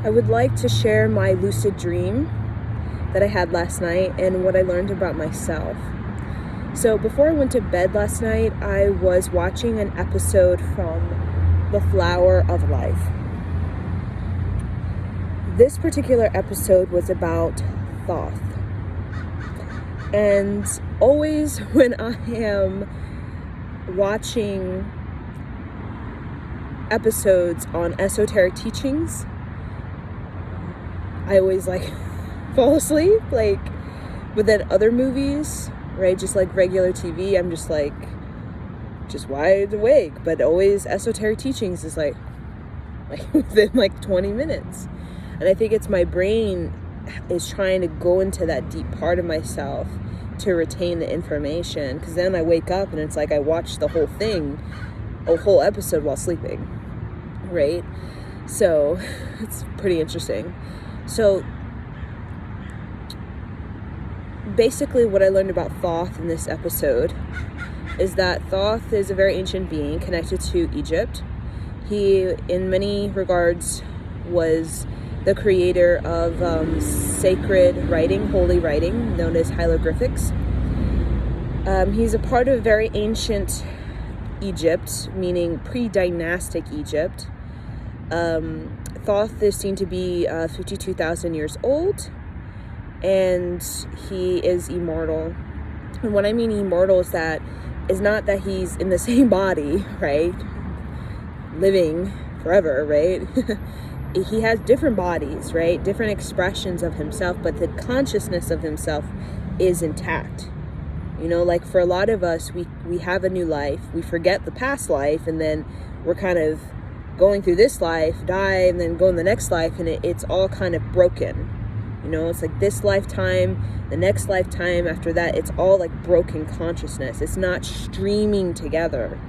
I would like to share my lucid dream that I had last night and what I learned about myself. So before I went to bed last night, I was watching an episode from The Flower of Life. This particular episode was about Thoth. And always when I am watching episodes on esoteric teachings, I always fall asleep, but then other movies, right, just like regular TV, I'm just wide awake. But always esoteric teachings is like within 20 minutes. And I think it's my brain is trying to go into that deep part of myself to retain the information, because then I wake up and it's like I watched the whole thing, a whole episode while sleeping, right? So it's pretty interesting. So basically what I learned about Thoth in this episode is that Thoth is a very ancient being connected to Egypt. He, in many regards, was the creator of sacred writing, holy writing, known as hieroglyphics. He's a part of very ancient Egypt, meaning pre-dynastic Egypt. Thoth is seen to be 52,000 years old, and he is immortal. And what I mean immortal is not that he's in the same body, right? Living forever, right? He has different bodies, right? Different expressions of himself, but the consciousness of himself is intact. For a lot of us, we have a new life, we forget the past life, and then we're kind of going through this life, die, and then go in the next life, and it's all kind of broken. It's like this lifetime, the next lifetime, after that, it's all like broken consciousness. It's not streaming together,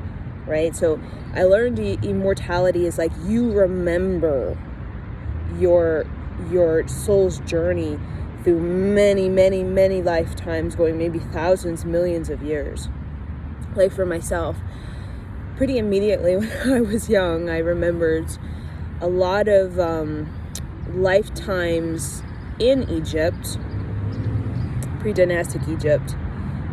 right? So I learned immortality is like you remember your soul's journey through many, many, many lifetimes, going maybe thousands, millions of years. Like for myself, pretty immediately when I was young, I remembered a lot of lifetimes in Egypt, pre-dynastic Egypt,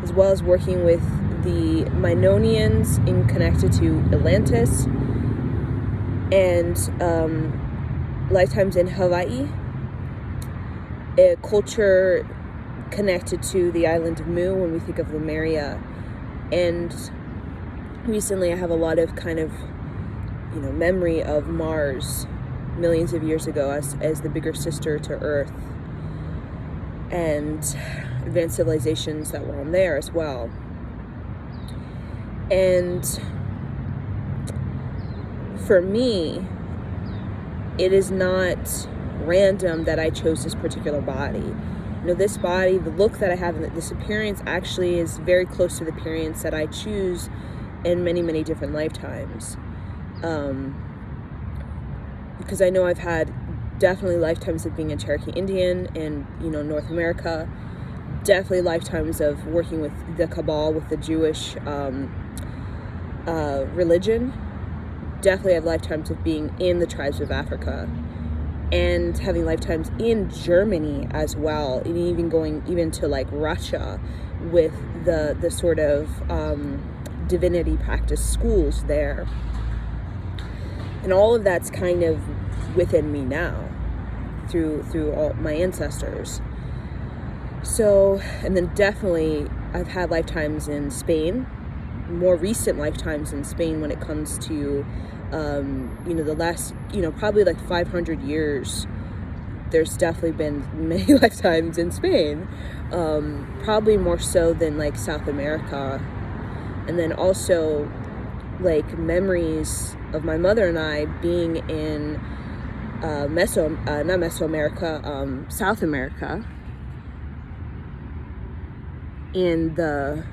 as well as working with the Minoans connected to Atlantis, and lifetimes in Hawaii, a culture connected to the island of Mu when we think of Lemuria. And recently I have a lot of kind of, memory of Mars millions of years ago as the bigger sister to Earth, and advanced civilizations that were on there as well. And for me, it is not random that I chose this particular body. This body, the look that I have, this appearance actually is very close to the appearance that I choose in many, many different lifetimes. Because I know I've had definitely lifetimes of being a Cherokee Indian in, North America. Definitely lifetimes of working with the Cabal, with the Jewish religion. Definitely have lifetimes of being in the tribes of Africa, and having lifetimes in Germany as well, and even going to Russia with the sort of divinity practice schools there. And all of that's kind of within me now through all my ancestors. So, and then definitely I've had lifetimes in Spain, more recent lifetimes in Spain when it comes to the last, probably 500 years, there's definitely been many lifetimes in Spain, probably more so than South America. And then also memories of my mother and I being in South America, in the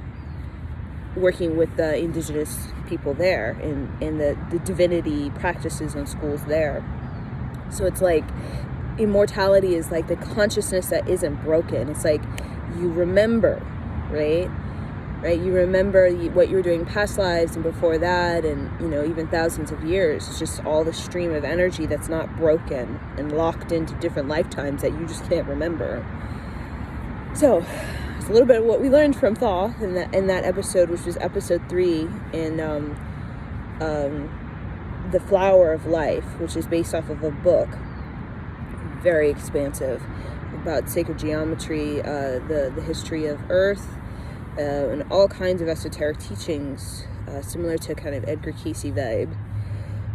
working with the indigenous people there, in the divinity practices and schools there. So it's immortality is the consciousness that isn't broken. It's you remember, right? right? You remember what you were doing in past lives and before that, and, you know, even thousands of years. It's just all the stream of energy that's not broken and locked into different lifetimes that you just can't remember. So it's a little bit of what we learned from Thaw in that episode, which was episode 3 in The Flower of Life, which is based off of a book, very expansive, about sacred geometry, the history of Earth, and all kinds of esoteric teachings, similar to kind of Edgar Cayce vibe.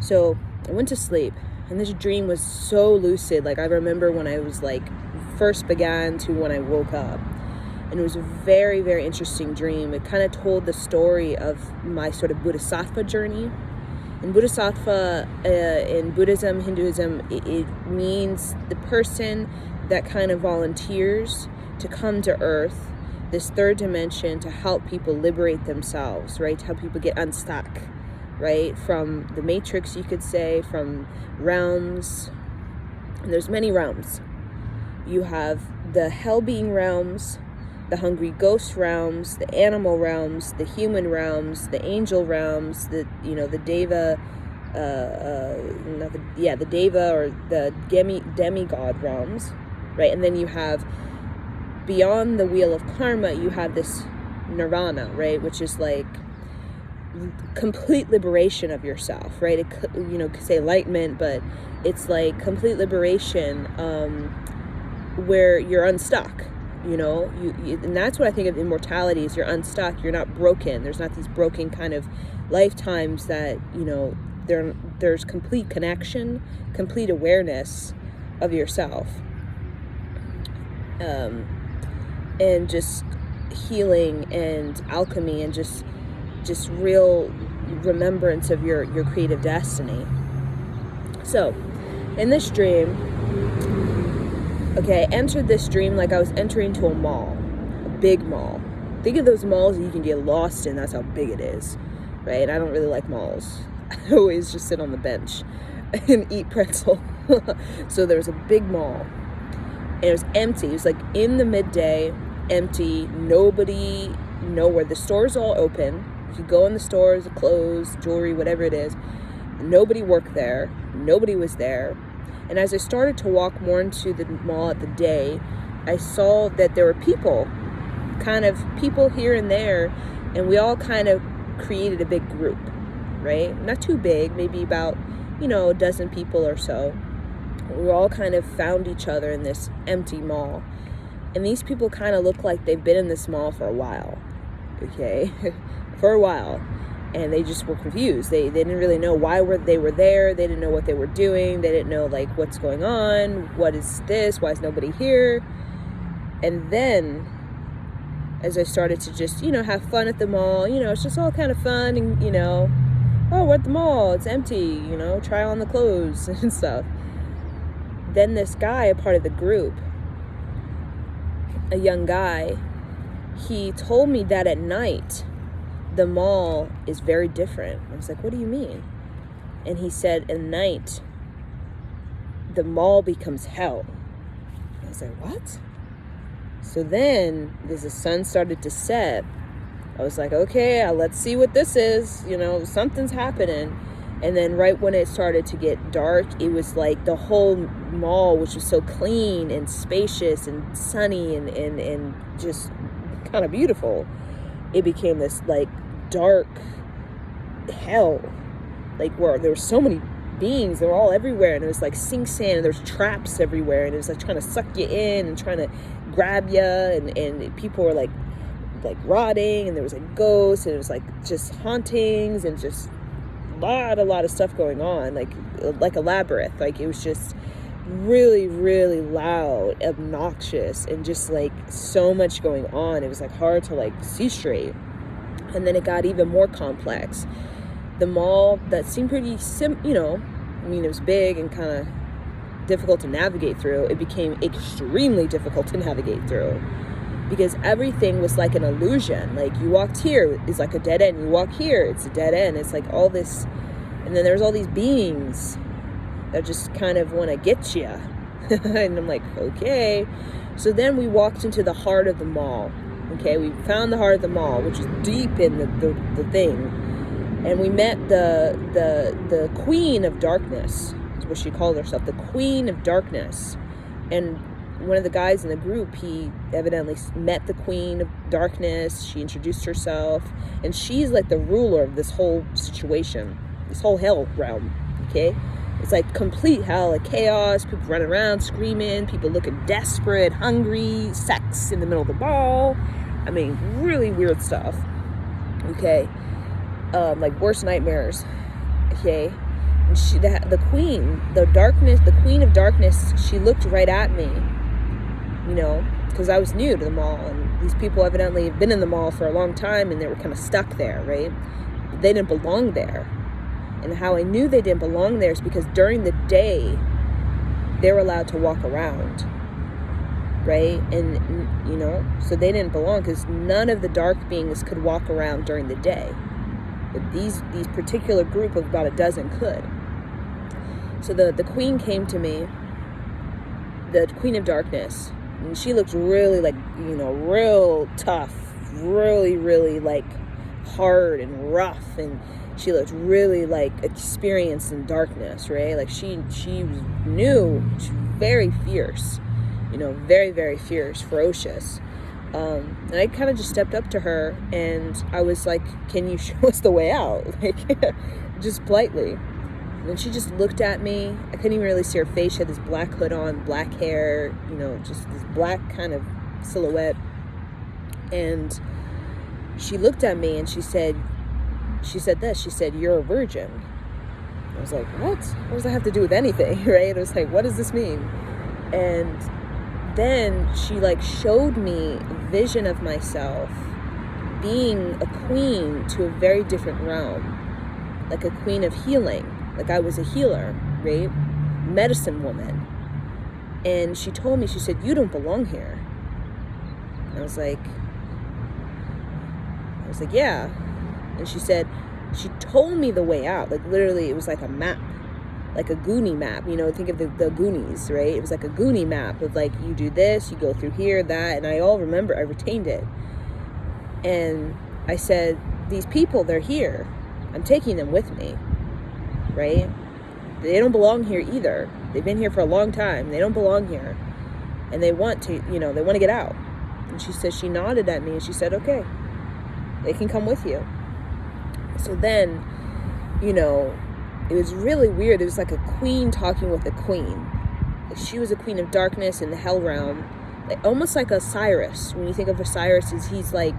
So I went to sleep, and this dream was so lucid. Like, I remember when I was like first began to when I woke up, and it was a very, very interesting dream. It kind of told the story of my sort of Bodhisattva journey. And Bodhisattva in Buddhism, Hinduism, it means the person that kind of volunteers to come to Earth, this third dimension, to help people liberate themselves, right? To help people get unstuck, right? From the matrix, you could say, from realms. And there's many realms. You have the hell-being realms, the hungry ghost realms, the animal realms, the human realms, the angel realms, the deva, the deva or the demigod realms, right? And then you have, beyond the wheel of karma, you have this nirvana, right? Which is like complete liberation of yourself, right? It could, could say enlightenment, but it's like complete liberation, where you're unstuck. And that's what I think of immortality, is you're unstuck, you're not broken. There's not these broken kind of lifetimes that, there's complete connection, complete awareness of yourself, and just healing and alchemy, and just real remembrance of your creative destiny. So in this dream, I entered this dream like I was entering to a mall, a big mall. Think of those malls that you can get lost in. That's how big it is, right? I don't really like malls. I always just sit on the bench and eat pretzel. So there was a big mall, and it was empty. It was like in the midday, empty, nobody, nowhere. The stores all open. You could go in the stores, clothes, jewelry, whatever it is. Nobody worked there. Nobody was there. And as I started to walk more into the mall at the day, I saw that there were people here and there, and we all kind of created a big group, right? Not too big, maybe about, a dozen people or so. We all kind of found each other in this empty mall. And these people kind of look like they've been in this mall for a while, for a while. And they just were confused. They didn't really know why they were there. They didn't know what they were doing. They didn't know, like, what's going on. What is this? Why is nobody here? And then, as I started to just, have fun at the mall, it's just all kind of fun. And, oh, we're at the mall. It's empty, try on the clothes and stuff. Then this guy, a part of the group, a young guy, he told me that at night, the mall is very different. I was like, what do you mean? And he said, at night, the mall becomes hell. I was like, what? So then, as the sun started to set, I was like, okay, let's see what this is. Something's happening. And then right when it started to get dark, it was like the whole mall, which was so clean and spacious and sunny and just kind of beautiful, it became this like dark hell, like where there were so many beings, they were all everywhere, and it was like Sing Sand, and there's traps everywhere, and it was like trying to suck you in and trying to grab you, and people were like rotting, and there was like ghosts, and it was like just hauntings, and just a lot of stuff going on, like a labyrinth. Like, it was just really, really loud, obnoxious, and just like so much going on. It was like hard to like see straight. And then it got even more complex. The mall that seemed pretty it was big and kind of difficult to navigate through, it became extremely difficult to navigate through, because everything was like an illusion. Like, you walked here, it's like a dead end. You walk here, it's a dead end. It's like all this, and then there's all these beings that just kind of want to get you. And I'm like, okay. So then we walked into the heart of the mall, Okay, we found the heart of the mall, which is deep in the thing. And we met the Queen of Darkness, is what she called herself, the Queen of Darkness. And one of the guys in the group, he evidently met the Queen of Darkness. She introduced herself, and she's like the ruler of this whole situation, this whole hell realm. Okay, it's like complete hell, like chaos, people running around screaming, people looking desperate, hungry, sex in the middle of the mall. I mean, really weird stuff. Okay, like worst nightmares. Okay, and the Queen of Darkness, she looked right at me, you know, because I was new to the mall, and these people evidently have been in the mall for a long time, and they were kind of stuck there, right? They didn't belong there. And how I knew they didn't belong there is because during the day, they were allowed to walk around, right? And, you know, so they didn't belong because none of the dark beings could walk around during the day. But these particular group of about a dozen could. So the Queen came to me, the Queen of Darkness, and she looked really like, you know, real tough, really, really like hard and rough, and she looked really like experienced in darkness, right? Like she was new, she was very fierce, you know, very, very fierce, ferocious. And I kind of just stepped up to her and I was like, can you show us the way out? Like, just politely. And she just looked at me. I couldn't even really see her face. She had this black hood on, black hair, you know, just this black kind of silhouette. And she looked at me and she said, you're a virgin. I was like, what? What does that have to do with anything, right? I was like, what does this mean? And then she like showed me a vision of myself being a queen to a very different realm, like a queen of healing. Like I was a healer, right? Medicine woman. And she told me, she said, you don't belong here. And I was like, yeah. And she said, she told me the way out. Like literally it was like a map, like a Goonie map, you know, think of the Goonies, right? It was like a Goonie map of like, you do this, you go through here, that, and I retained it. And I said, these people, they're here. I'm taking them with me, right? They don't belong here either. They've been here for a long time. They don't belong here. And they want to, you know, they want to get out. And she said, she nodded at me and she said, okay, they can come with you. So then, you know, it was really weird. It was like a queen talking with a queen. Like she was a queen of darkness in the hell realm. Like, almost like Osiris. When you think of Osiris, he's like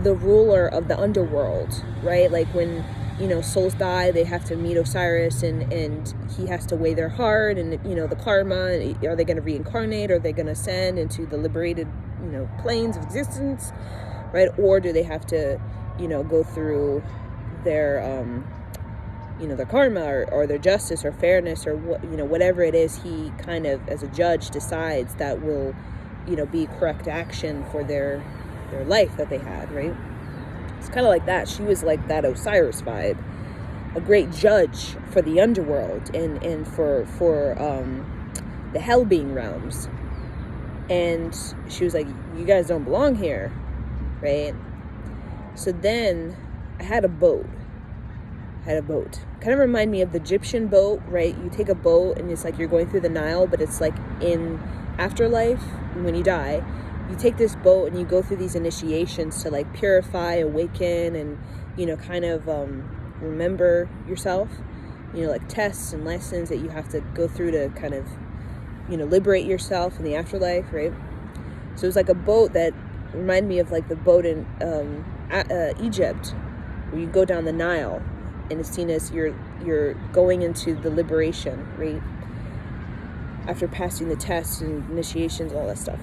the ruler of the underworld, right? Like when, you know, souls die, they have to meet Osiris and he has to weigh their heart and, you know, the karma. Are they going to reincarnate? Are they going to ascend into the liberated, you know, planes of existence, right? Or do they have to, you know, go through their, you know, their karma or their justice or fairness or what, you know, whatever it is he kind of, as a judge, decides that will, you know, be correct action for their life that they had, right? It's kind of like that. She was like that Osiris vibe, a great judge for the underworld and for the hell being realms. And she was like, you guys don't belong here, right? So then I had a boat. Kind of remind me of the Egyptian boat, right? You take a boat and it's like you're going through the Nile, but it's like in afterlife, when you die, you take this boat and you go through these initiations to like purify, awaken, and, you know, kind of remember yourself, you know, like tests and lessons that you have to go through to kind of, you know, liberate yourself in the afterlife, right? So it was like a boat that reminded me of like the boat in Egypt, where you go down the Nile and it's seen as you're going into the liberation, right? After passing the tests and initiations, all that stuff.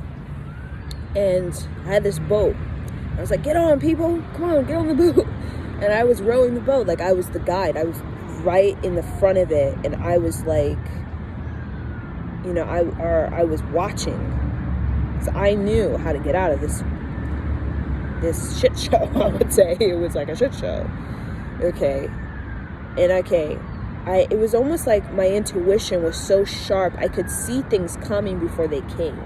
And I had this boat. I was like, get on, people, come on, get on the boat. And I was rowing the boat, like I was the guide. I was right in the front of it, and I was like, you know, I was watching, because I knew how to get out of this shit show. I would say it was like a shit show. Okay, and it was almost like my intuition was so sharp. I could see things coming before they came.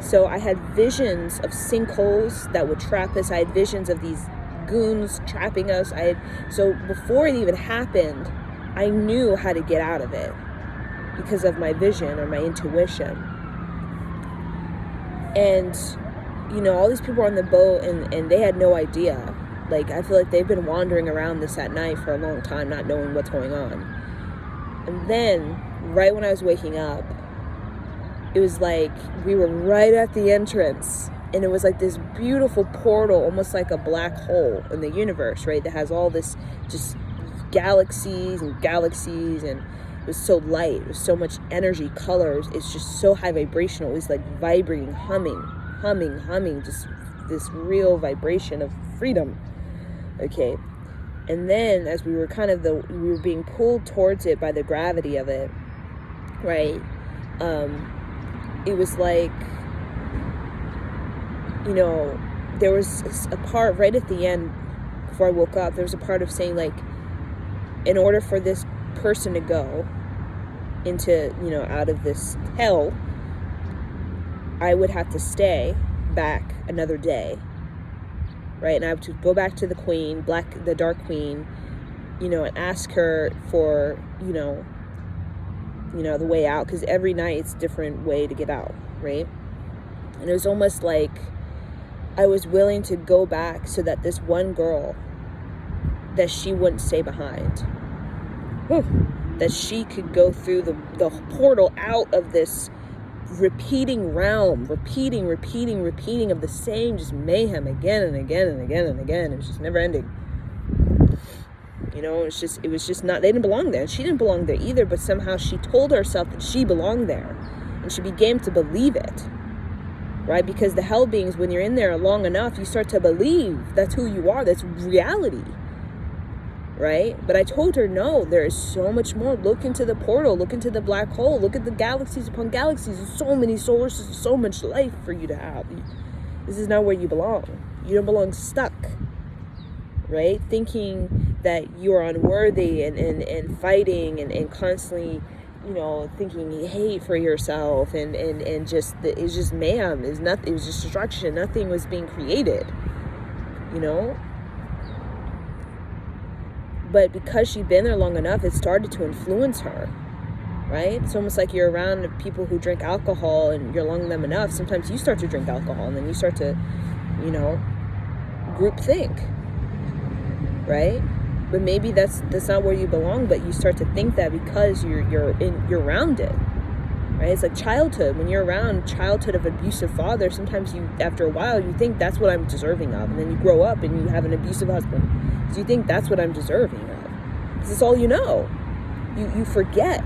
So I had visions of sinkholes that would trap us. I had visions of these goons trapping us. So before it even happened, I knew how to get out of it because of my vision or my intuition. And, all these people were on the boat and they had no idea. Like, I feel like they've been wandering around this at night for a long time, not knowing what's going on. And then, right when I was waking up, it was like we were right at the entrance. And it was like this beautiful portal, almost like a black hole in the universe, right? That has all this just galaxies and galaxies. And it was so light. It was so much energy, colors. It's just so high vibrational. It was like vibrating, humming, just this real vibration of freedom. Okay. And then as we were we were being pulled towards it by the gravity of it, right? It was like, there was a part right at the end before I woke up, there was a part of saying, like, in order for this person to go into, out of this hell, I would have to stay back another day, right? And I have to go back to the queen, the dark queen, and ask her for, the way out, because every night it's a different way to get out, right? And it was almost like I was willing to go back so that this one girl, that she wouldn't stay behind. That she could go through the portal out of this repeating realm, repeating of the same just mayhem again and again and again and again. It was just never ending. It was just not, they didn't belong there. And she didn't belong there either, but somehow she told herself that she belonged there. And she began to believe it, right? Because the hell beings, when you're in there long enough, you start to believe that's who you are. That's reality, right? But I told her, no, there is so much more. Look into the portal, look into the black hole, look at the galaxies upon galaxies. There's so many solar systems, so much life for you to have. This is not where you belong. You don't belong stuck, right? Thinking that you are unworthy and fighting and constantly, thinking hate for yourself and just, it's just mayhem. It was just destruction. Nothing was being created, But because she'd been there long enough, it started to influence her, right? It's almost like you're around people who drink alcohol and you're along them enough. Sometimes you start to drink alcohol and then you start to, group think, right? But maybe that's not where you belong, but you start to think that because you're around it, right? It's like childhood. When you're around childhood of abusive father, sometimes after a while, you think that's what I'm deserving of. And then you grow up and you have an abusive husband. So you think that's what I'm deserving of. Because it's all you know. You forget.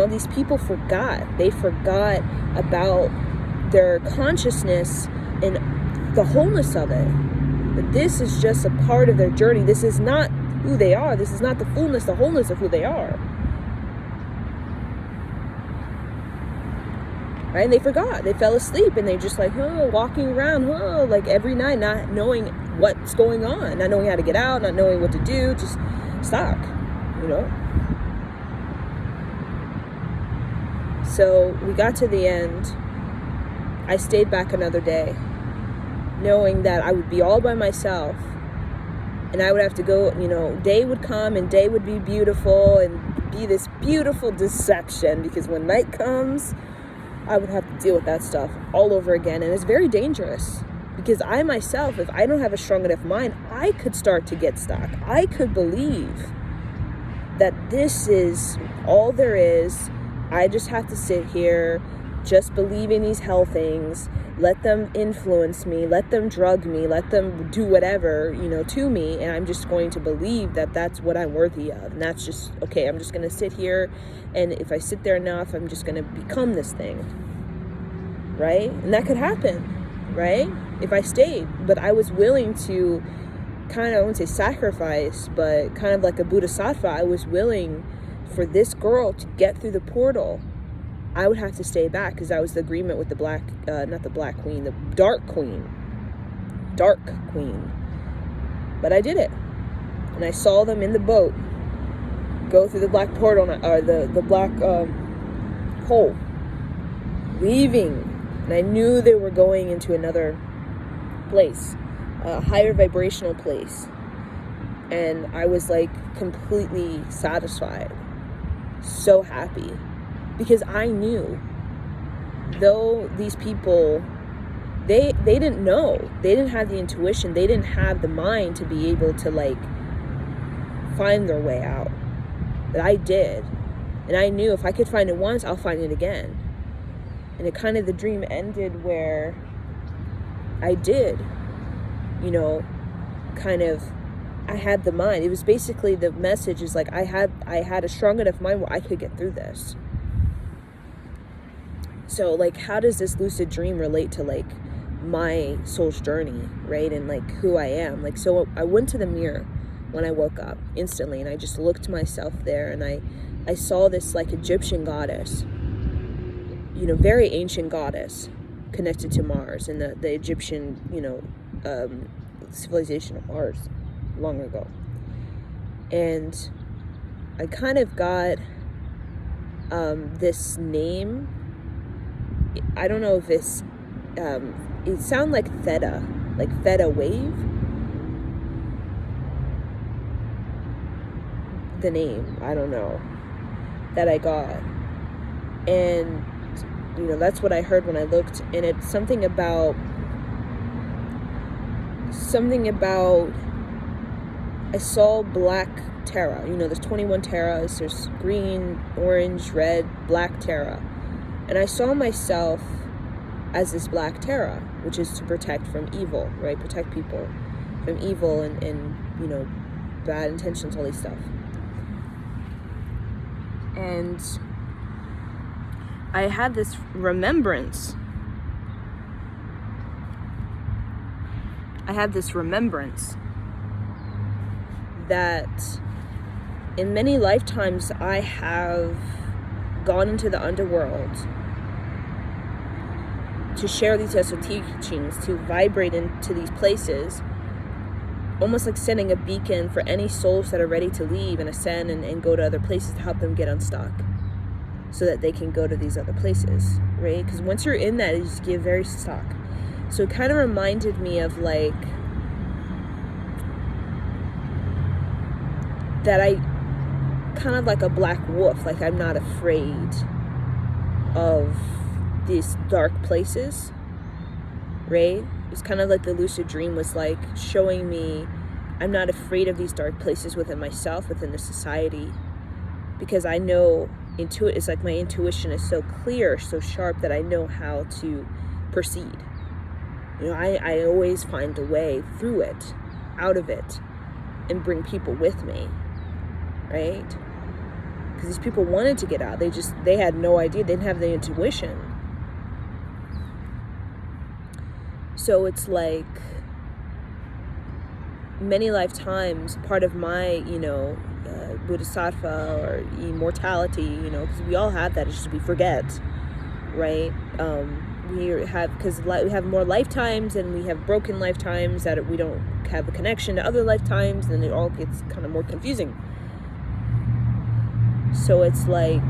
These people forgot. They forgot about their consciousness and the wholeness of it. But this is just a part of their journey. This is not who they are. This is not the fullness, the wholeness of who they are. Right? And they forgot. They fell asleep and they just walking around, like every night, not knowing what's going on, not knowing how to get out, not knowing what to do, just stuck, So we got to the end. I stayed back another day, knowing that I would be all by myself and I would have to go, day would come and day would be beautiful and be this beautiful deception, because when night comes, I would have to deal with that stuff all over again. And it's very dangerous, because I myself, if I don't have a strong enough mind, I could start to get stuck. I could believe that this is all there is. I just have to sit here, just believe in these hell things, let them influence me, let them drug me, let them do whatever, to me. And I'm just going to believe that that's what I'm worthy of. And that's just, okay, I'm just going to sit here. And if I sit there enough, I'm just going to become this thing. Right? And that could happen, right? If I stayed. But I was willing to I wouldn't say sacrifice, but kind of like a bodhisattva. I was willing for this girl to get through the portal. I would have to stay back, because that was the agreement with the not the black queen, the dark queen. But I did it. And I saw them in the boat go through the black portal, or the black hole, leaving And I knew they were going into another place, a higher vibrational place. And I was like completely satisfied, so happy, because I knew, though these people, they didn't know, they didn't have the intuition, they didn't have the mind to be able to like find their way out, but I did. And I knew if I could find it once, I'll find it again. And it kind of, the dream ended where I did, you know, kind of, I had the mind. It was basically, the message is like, I had a strong enough mind where I could get through this. So like, how does this lucid dream relate to like my soul's journey, right? And like who I am. Like, so I went to the mirror when I woke up instantly, and I just looked myself there, and I saw this like Egyptian goddess, you know, very ancient goddess connected to Mars and the Egyptian, you know, civilization of Mars long ago. And I kind of got this name. I don't know if it's it sounded like theta wave, the name, I don't know, that I got. And you know, that's what I heard when I looked, and it's something about I saw black Terra. You know, there's 21 Terras. There's green, orange, red, black Terra. And I saw myself as this black Terra, which is to protect from evil, right? Protect people from evil and you know, bad intentions, all these stuff. And I had this remembrance. That in many lifetimes I have gone into the underworld to share these esoteric teachings, to vibrate into these places, almost like sending a beacon for any souls that are ready to leave and ascend and go to other places, to help them get unstuck so that they can go to these other places, right? Because once you're in that, you just get very stuck. So it kind of reminded me of like that I kind of like a black wolf, like I'm not afraid of these dark places, right? It's kind of like the lucid dream was like showing me I'm not afraid of these dark places within myself, within the society, because I know it's like my intuition is so clear, so sharp, that I know how to proceed. You know, I always find a way through it, out of it, and bring people with me, right? Because these people wanted to get out. They had no idea. They didn't have the intuition. So it's like many lifetimes, part of my, you know, bodhisattva or immortality, you know, because we all have that, it's just we forget, right? We have more lifetimes, and we have broken lifetimes that we don't have a connection to other lifetimes, and it all gets kind of more confusing. So it's like,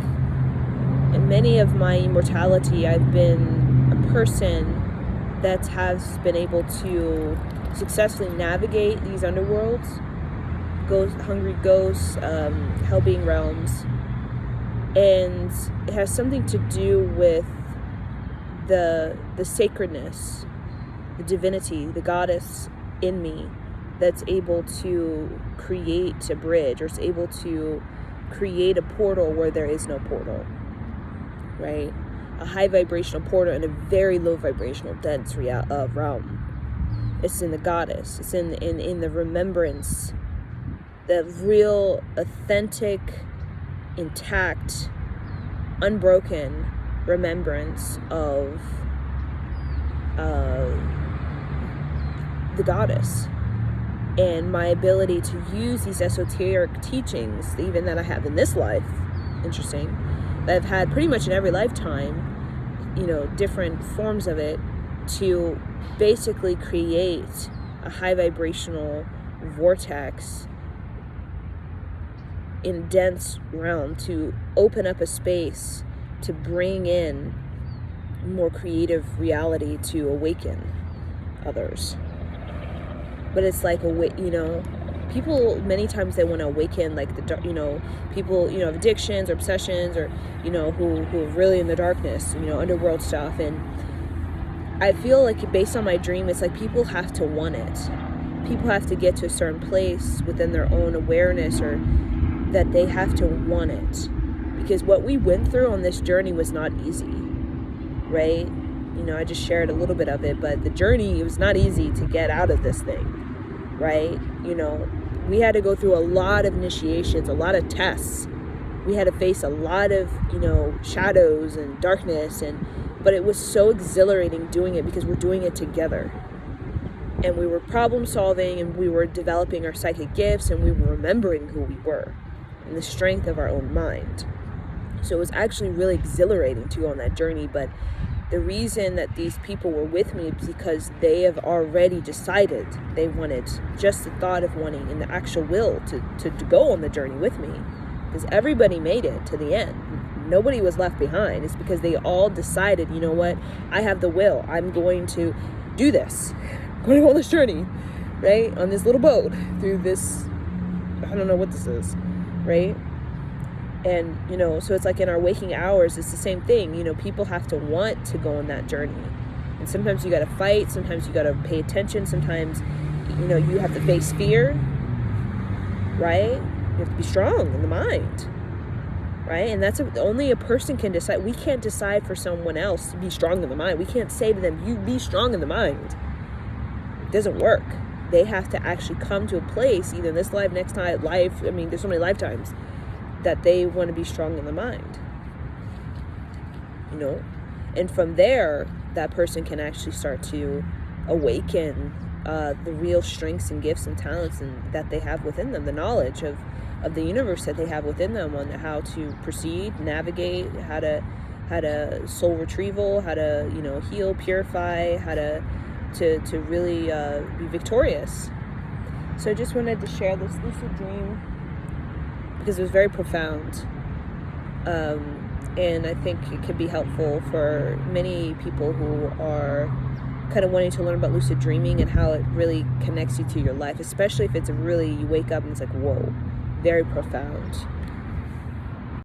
in many of my immortality, I've been a person that has been able to successfully navigate these underworlds, hungry ghosts, hell-being realms, and it has something to do with the sacredness, the divinity, the goddess in me that's able to create a bridge, or is able to create a portal where there is no portal, right? A high vibrational portal in a very low vibrational dense realm. It's in the goddess. It's in the remembrance, the real, authentic, intact, unbroken remembrance of the goddess, and my ability to use these esoteric teachings, even that I have in this life, interesting, that I've had pretty much in every lifetime, you know, different forms of it, to basically create a high vibrational vortex in dense realm, to open up a space to bring in more creative reality to awaken others. But it's like, people many times they want to awaken like people, have addictions or obsessions, or, who are really in the darkness, underworld stuff. And I feel like based on my dream, it's like people have to want it. People have to get to a certain place within their own awareness, or that they have to want it. Because what we went through on this journey was not easy, right? I just shared a little bit of it, but the journey, it was not easy to get out of this thing, right? We had to go through a lot of initiations, a lot of tests. We had to face a lot of, shadows and darkness, but it was so exhilarating doing it because we're doing it together. And we were problem solving, and we were developing our psychic gifts, and we were remembering who we were and the strength of our own mind. So it was actually really exhilarating to go on that journey. But the reason that these people were with me is because they have already decided they wanted, just the thought of wanting and the actual will to go on the journey with me. Because everybody made it to the end. Nobody was left behind. It's because they all decided, you know what, I have the will. I'm going to do this. I'm going to go on this journey, right? On this little boat through this, I don't know what this is, right? And, so it's like in our waking hours, it's the same thing. People have to want to go on that journey. And sometimes you got to fight. Sometimes you got to pay attention. Sometimes, you have to face fear, right? You have to be strong in the mind, right? And that's only a person can decide. We can't decide for someone else to be strong in the mind. We can't say to them, you be strong in the mind. It doesn't work. They have to actually come to a place, either in this life, next life. There's so many lifetimes, that they want to be strong in the mind, and from there, that person can actually start to awaken the real strengths and gifts and talents that they have within them, the knowledge of the universe that they have within them, on how to proceed, navigate, how to soul retrieval, how to heal, purify, how to really be victorious. So I just wanted to share this lucid dream, because it was very profound, and I think it could be helpful for many people who are kind of wanting to learn about lucid dreaming and how it really connects you to your life, especially if it's you wake up and it's like, whoa, very profound.